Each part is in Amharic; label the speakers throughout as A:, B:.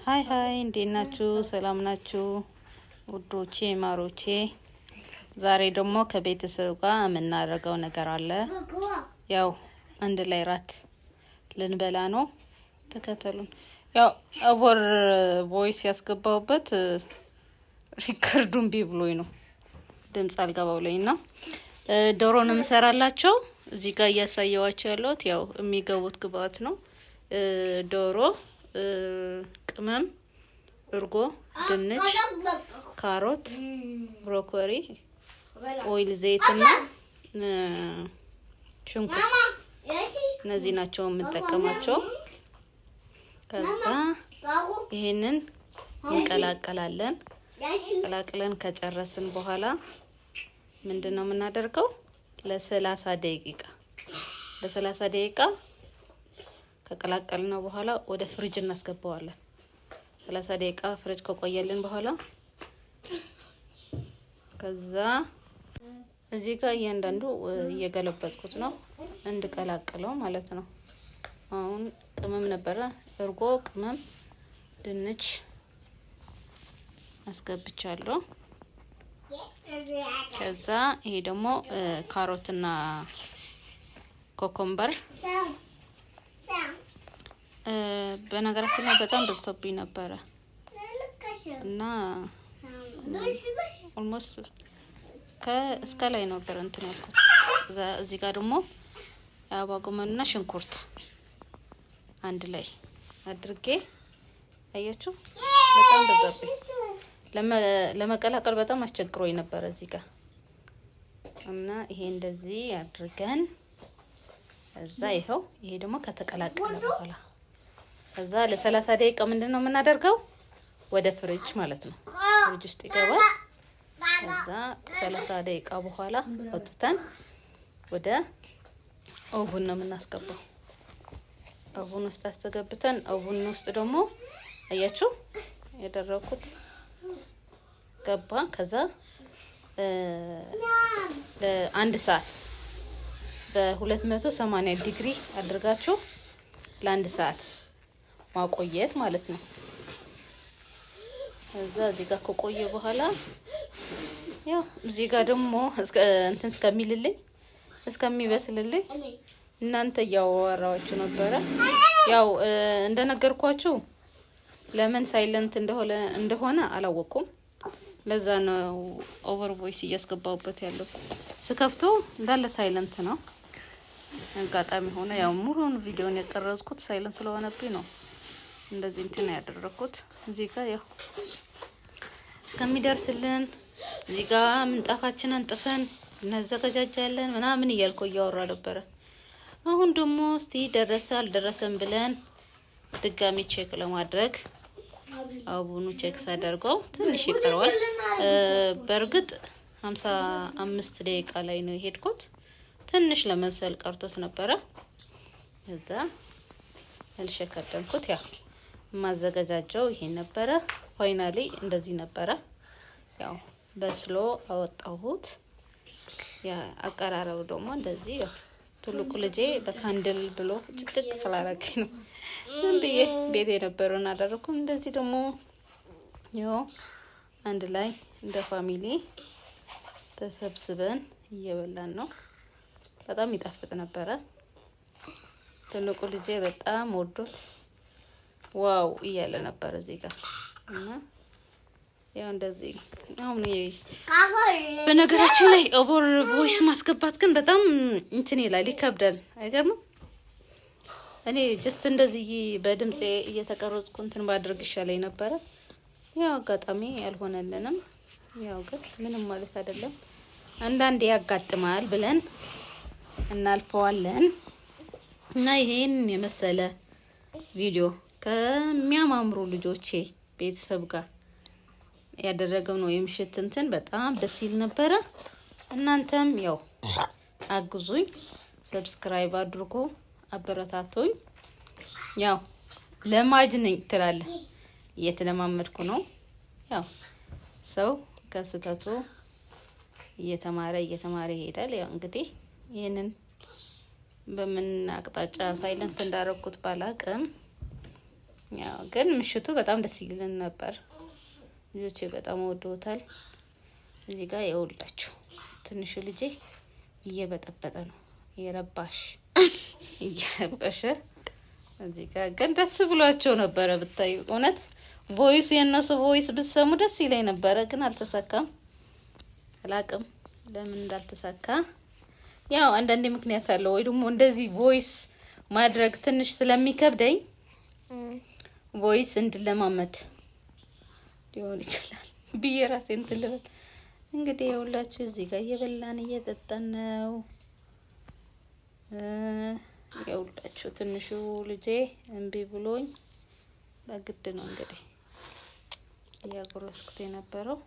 A: ሃይ እንዴት ናችሁ? ሰላም ናችሁ? ውዶቼ ማሮቼ፣ ዛሬ ደግሞ ከቤተሰብ ጋር የምናደርገው ነገር አለ። ያው አንድ ላይ ራት ልንበላ ነው። ተከተሉን። ያው አቦር ቮይስ ያስገባውበት ሪከርዱን ቢብሎኝ ነው ድምጽ አልገባው ላይና ዶሮ ነው የምሰራላችሁ። እዚህ ጋር እያሳየዋችሁ ያለሁት ያው የሚገቡት ግብአት ነው። ዶሮ፣ ቅመም፣ እርጎ፣ ድንች፣ ካሮት፣ ብሮኮሊ፣ ኦይል፣ ዘይትና ሽንኩርት እነዚህ ናቸው የምንጠቀማቸው። ከዛ ይሄንን እንቀላቀላለን። ቀላቅለን ከጨረስን በኋላ ምንድነው የምናደርገው? ለ30 ደቂቃ ከቀላቀልነው በኋላ ወደ ፍሪጅ እናስገባዋለን። 30 ደቂቃ ፍሪጅ ከቆየልን በኋላ ከዛ እዚህ ጋር እያንዳንዱ እየገለበጥኩት ነው እንድቀላቅለው ማለት ነው። አሁን ቅመም ነበረ፣ እርጎ፣ ቅመም፣ ድንች አስገብቻለሁ። ከዛ ይሄ ደግሞ ካሮትና ኮኮምበር በነገራችን ላይ በጣም ደርሶብኝ ነበረ እና ኦልሞስት እስከ ላይ ነበር እንትን ያልኩት። እዚህ ጋር ደግሞ አበባ ጎመንና ሽንኩርት አንድ ላይ አድርጌ አያችሁ፣ በጣም ደርሶብኝ ለመቀላቀል በጣም አስቸግሮኝ ነበር እዚህ ጋር እና ይሄ እንደዚህ አድርገን እዛ ይሄው ይሄ ደግሞ ከተቀላቀለ በኋላ ከዛ ለ30 ደቂቃ ምንድነው የምናደርገው? ወደ ፍሪጅ ማለት ነው። ፍሪጅ ውስጥ ይገባል። ከዛ 30 ደቂቃ በኋላ ወጥተን ወደ ኦቭን ነው የምናስገባው። ኦቭን ውስጥ አስገብተን ኦቭን ውስጥ ደግሞ አያችሁ ያደረኩት ገባ። ከዛ ለአንድ ሰዓት በ280 ዲግሪ አድርጋችሁ ለአንድ ሰዓት ማቆየት ማለት ነው። እዛ እዚህ ጋር ከቆየ በኋላ ያው እዚህ ጋር ደግሞ እስከሚበስልልኝ እናንተ እያወራችሁ ነበረ። ያው እንደነገርኳችሁ ለምን ሳይለንት እንደሆነ አላወኩም። ለዛ ነው ኦቨር ቮይስ እያስገባውበት ያለው። ስከፍቶ እንዳለ ሳይለንት ነው። አጋጣሚ ሆነ ያው ሙሉውን ቪዲዮን የቀረጽኩት ሳይለንት ስለሆነብኝ ነው እንደዚህ እንትን ያደረኩት። እዚህ ጋር ያው እስከሚደርስልን እዚህ ጋር ምንጣፋችንን አንጥፈን እናዘጋጃጃለን ምናምን እያልኩ እያወራ ነበረ። አሁን ደግሞ እስቲ ደረሰ አልደረሰም ብለን ድጋሚ ቼክ ለማድረግ አቡኑ ቼክ ሳደርገው ትንሽ ይቀረዋል። በእርግጥ 55 ደቂቃ ላይ ነው የሄድኩት። ትንሽ ለመብሰል ቀርቶት ነበረ። እዛ አልሸከደንኩት። ያው ማዘጋጃጀው ይሄ ነበረ። ፋይናሊ እንደዚህ ነበረ። ያው በስሎ አወጣሁት። ያ አቀራረቡ ደግሞ እንደዚህ ያው ትልቁ ልጄ በካንድል ብሎ ጭቅጭቅ ስላደረገኝ ነው ምን ብዬ ቤት የነበረውን አደረኩኝ። እንደዚህ ደግሞ ያው አንድ ላይ እንደ ፋሚሊ ተሰብስበን እየበላን ነው። በጣም ይጣፍጥ ነበረ። ትልቁ ልጄ በጣም ወዶት ዋው እያለ ነበር እዚህ ጋር እና ያው እንደዚህ አሁን በነገራችን ላይ ኦቨር ቮይስ ማስገባት ግን በጣም እንትን ይላል፣ ይከብዳል። አይገርምም? እኔ ጀስት እንደዚህ በድምጼ እየተቀረጽኩ እንትን ባድርግ ይሻለኝ ነበረ። ያው አጋጣሚ ያልሆነልንም ያው ግን ምንም ማለት አይደለም። አንዳንዴ ያጋጥማል ብለን እናልፈዋለን። እና ይሄን የመሰለ ቪዲዮ ከሚያማምሩ ልጆቼ ቤተሰብ ጋር ያደረገው ነው የምሽት እንትን በጣም ደስ ይል ነበረ። እናንተም ያው አግዙኝ፣ ሰብስክራይብ አድርጎ አበረታቶኝ። ያው ለማጅ ነኝ ትላለህ፣ እየተለማመድኩ ነው። ያው ሰው ከስተቱ እየተማረ ይሄዳል። ያው እንግዲህ ይሄንን በምን አቅጣጫ ሳይለንት እንዳረኩት ባላቅም ያው ግን ምሽቱ በጣም ደስ ይልን ነበር። ልጆቼ በጣም ወደውታል። እዚህ ጋር ይኸውላችሁ ትንሹ ልጄ እየበጠበጠ ነው የረባሽ እየረበሸ። እዚህ ጋር ግን ደስ ብሏቸው ነበረ ብታዩ። እውነት ቮይስ የነሱ ቮይስ ብትሰሙ ደስ ይለኝ ነበረ፣ ግን አልተሳካም። አላቅም ለምን እንዳልተሳካ። ያው አንዳንዴ ምክንያት አለው ወይ ደግሞ እንደዚህ ቮይስ ማድረግ ትንሽ ስለሚከብደኝ ቮይስ እንድለማመድ ሊሆን ይችላል ብዬ ራሴን እንትን ልበል። እንግዲህ ይኸውላችሁ እዚህ ጋር እየበላን እየጠጣን ነው። ይኸውላችሁ ትንሹ ልጄ እምቢ ብሎኝ በግድ ነው እንግዲህ ያጎረስኩት የነበረው።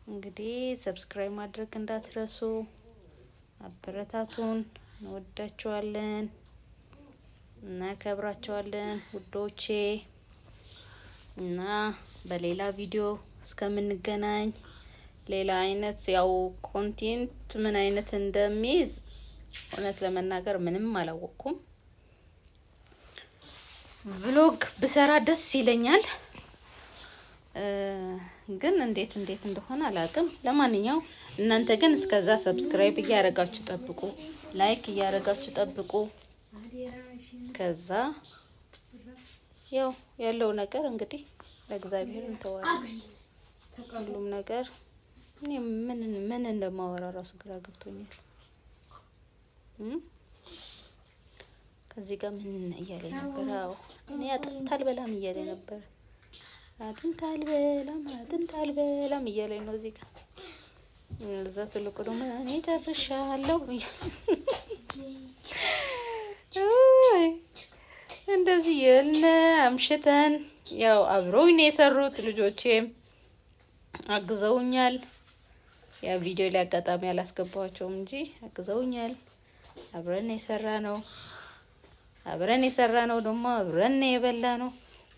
A: እንግዲህ ሰብስክራይብ ማድረግ እንዳትረሱ፣ አበረታቱን። እንወዳችኋለን፣ እናከብራችኋለን ውዶቼ። እና በሌላ ቪዲዮ እስከምንገናኝ ሌላ አይነት ያው ኮንቴንት ምን አይነት እንደሚይዝ እውነት ለመናገር ምንም አላወቅኩም። ቭሎግ ብሰራ ደስ ይለኛል፣ ግን እንዴት እንደሆነ አላውቅም። ለማንኛው እናንተ ግን እስከዛ ሰብስክራይብ እያደረጋችሁ ጠብቁ፣ ላይክ እያደረጋችሁ ጠብቁ። ከዛ ያው ያለው ነገር እንግዲህ ለእግዚአብሔር እንተዋለን። ሁሉም ነገር እኔ ምን እንደማወራ ራሱ ግራ ገብቶኛል። ከዚህ ጋር ምን እያለኝ ነበር? አዎ እኔ አጥንት አልበላም እያለኝ ነበር። አጥንት አልበላም እያለኝ ነው እዚህ ጋር። እዛ ትልቁ ደግሞ እኔ ጨርሻለሁ። እንደዚህ የለ አምሽተን ያው አብረውኝ ነው የሰሩት። ልጆቼም አግዘውኛል። ያው ቪዲዮ ላይ አጋጣሚ አላስገባቸውም እንጂ አግዘውኛል። አብረን የሰራነው ደግሞ አብረን የበላነው።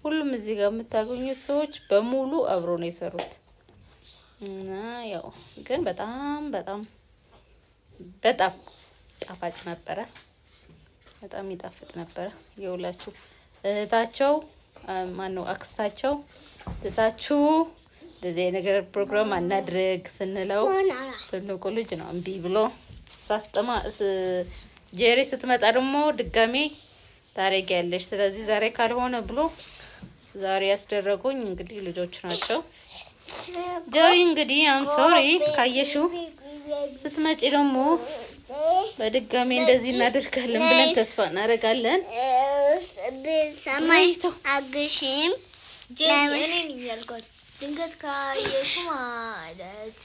A: ሁሉም እዚህ ጋር የምታገኙት ሰዎች በሙሉ አብሮ ነው የሰሩት እና ያው ግን በጣም ጣፋጭ ነበረ። በጣም ይጣፍጥ ነበረ። ይኸውላችሁ እህታቸው ማነው አክስታቸው እህታችሁ እንደዚህ ነገር ፕሮግራም አናድርግ ስንለው ትልቁ ልጅ ነው እምቢ ብሎ ሳስጠማ ጄሪ ስትመጣ ደግሞ ድጋሜ ታረጊያለሽ፣ ስለዚህ ዛሬ ካልሆነ ብሎ ዛሬ ያስደረጉኝ እንግዲህ ልጆች ናቸው። ጄሪ እንግዲህ አም ሶሪ ካየሽው ስትመጪ ደግሞ በድጋሚ እንደዚህ እናደርጋለን ብለን ተስፋ እናደርጋለን።
B: በሰማይ አግሽም ለምን ይያልኳት ድንገት ካየሽ ማለት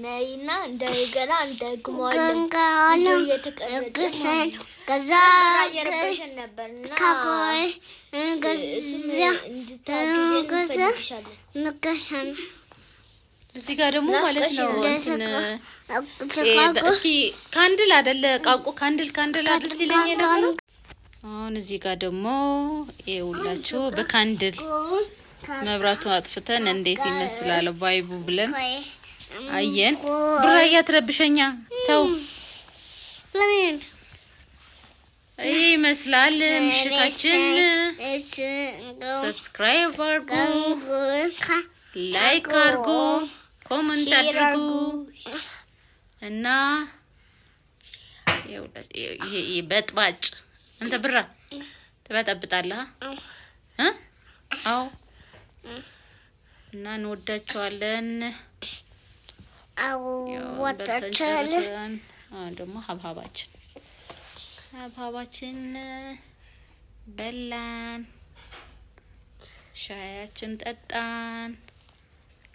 B: ነይና እንደገና እንደግመዋለን እየተቀረጸን ከዛ ያረበሽን ነበርና ካቆይ እንድታገኝ
A: እዚህ ጋር ደግሞ ማለት ነው እስኪ ካንድል አይደለ ቃቁ ካንድል አይደል ሲለኝ ነበር። አሁን እዚህ ጋር ደግሞ ይኸውላችሁ በካንድል መብራቱ አጥፍተን እንዴት ይመስላል ቫይቡ ብለን አየን። ብራያ ትረብሸኛ ተው። ለምን ይሄ ይመስላል ምሽታችን። ሰብስክራይብ አድርጉ፣ ላይክ አድርጉ፣ ኮሜንት አድርጉ እና ይሄ በጥባጭ አንተ ብራ ትበጠብጣለህ። አዎ እና እንወዳችኋለን።
B: አዎ ወጣቻለን።
A: ደግሞ ሀብሀባችን በላን፣ ሻያችን ጠጣን።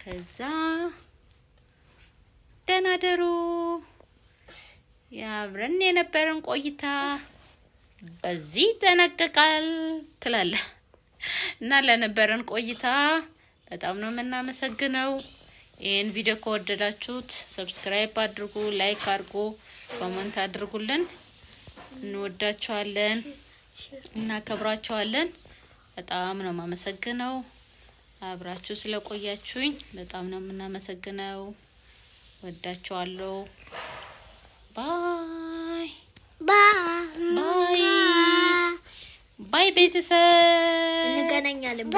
A: ከዛ ደህና ደሩ። ያብረን የነበረን ቆይታ በዚህ ተጠናቀቃል ትላለህ እና ለነበረን ቆይታ በጣም ነው የምናመሰግነው። ይሄን ቪዲዮ ከወደዳችሁት ሰብስክራይብ አድርጉ፣ ላይክ አድርጉ፣ ኮሜንት አድርጉልን። እንወዳችኋለን፣ እናከብራችኋለን። በጣም ነው የማመሰግነው። አብራችሁ ስለቆያችሁኝ በጣም ነው የምናመሰግነው። ወዳችኋለሁ። ባይ ባይ ባይ ባይ ቤተሰብ
B: እንገናኛለን።